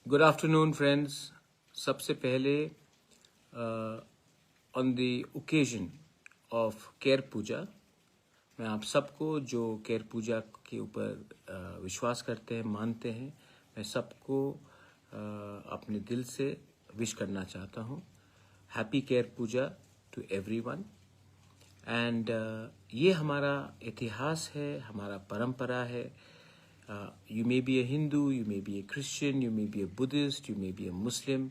Good afternoon friends. सबसे पहले on the occasion of care puja, मैं आप सबको जो केयर पूजा के ऊपर विश्वास करते हैं, मानते हैं, मैं सबको अपने दिल से विश करना चाहता हूँ। Happy Ker Puja to everyone. And ये हमारा इतिहास है, हमारा परंपरा है। You may be a Hindu, you may be a Christian, you may be a Buddhist, you may be a Muslim,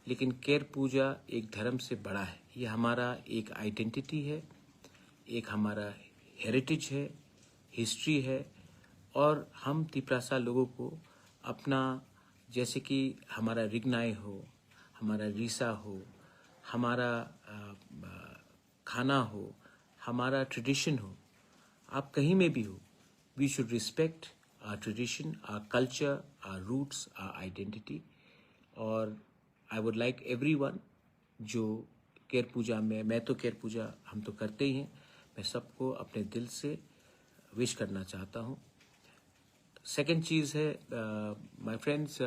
लेकिन केयर पूजा एक धर्म से बड़ा है। ये हमारा एक आइडेंटिटी है, एक हमारा हेरिटेज है, हिस्ट्री है। और हम तिपरासा लोगों को अपना, जैसे कि हमारा रिगनाई हो, हमारा रीसा हो, हमारा खाना हो, हमारा ट्रेडिशन हो, आप कहीं में भी हो, we should respect our tradition, our culture, our roots, our identity. और I would like everyone जो केयर पूजा में, मैं तो केयर पूजा हम तो करते ही हैं, मैं सबको अपने दिल से विश करना चाहता हूँ। सेकंड चीज़ है माय फ्रेंड्स,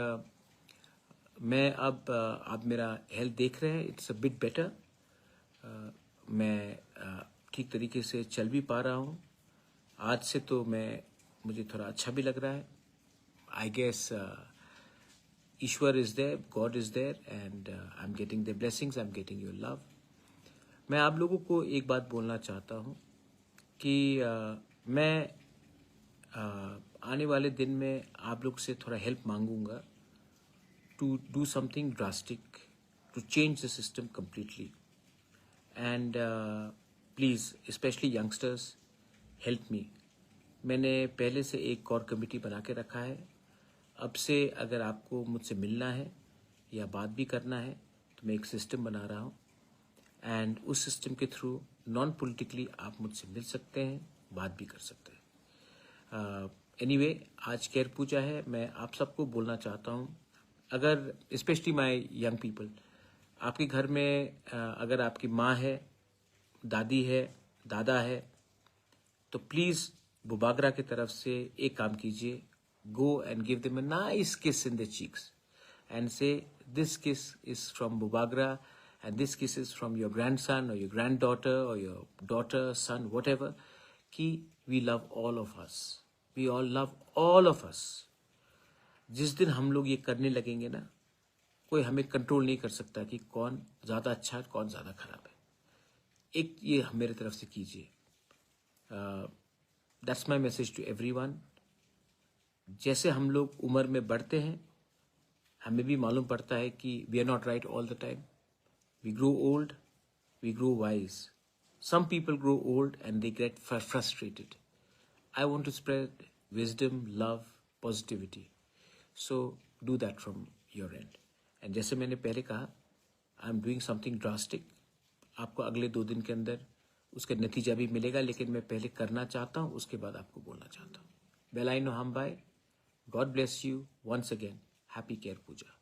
मैं अब आप मेरा हेल्थ देख रहे हैं, इट्स अ बिट बेटर। मैं ठीक तरीके से चल भी पा रहा हूँ। आज से तो मुझे थोड़ा अच्छा भी लग रहा है। आई गेस ईश्वर is there, God is there, and I am getting the blessings, I am getting your love. मैं आप लोगों को एक बात बोलना चाहता हूँ कि मैं आने वाले दिन में आप लोग से थोड़ा हेल्प मांगूंगा to do something drastic, to change the system completely. And please, specially youngsters, help me. मैंने पहले से एक कोर कमेटी बना के रखा है। अब से अगर आपको मुझसे मिलना है या बात भी करना है तो मैं एक सिस्टम बना रहा हूँ, एंड उस सिस्टम के थ्रू नॉन पॉलिटिकली आप मुझसे मिल सकते हैं, बात भी कर सकते हैं। एनीवे, आज केयर पूजा है। मैं आप सबको बोलना चाहता हूँ, अगर स्पेशली माय यंग पीपल, आपके घर में अगर आपकी माँ है, दादी है, दादा है, तो प्लीज़ बुबागरा की तरफ से एक काम कीजिए, go and give them a nice kiss in the cheeks and say this kiss is from बुबागरा and this kiss is from your grandson or your grand or your daughter, son, whatever, कि we love all of us, we all love all of us. जिस दिन हम लोग ये करने लगेंगे ना, कोई हमें कंट्रोल नहीं कर सकता कि कौन ज़्यादा अच्छा है, कौन ज़्यादा खराब है। एक ये मेरे तरफ से कीजिए। That's my message to everyone. जैसे हम लोग उम्र में बढ़ते हैं, हमें भी मालूम पड़ता है कि we are not right all the time. We grow old, we grow wise. Some people grow old and they get frustrated. I want to spread wisdom, love, positivity, so do that from your end. And जैसे मैंने पहले कहा, I am doing something drastic. आपको अगले 2 दिन के अंदर उसका नतीजा भी मिलेगा, लेकिन मैं पहले करना चाहता हूँ, उसके बाद आपको बोलना चाहता हूँ। बेलाइनो हम bye. God bless you once again. Happy Ker Puja.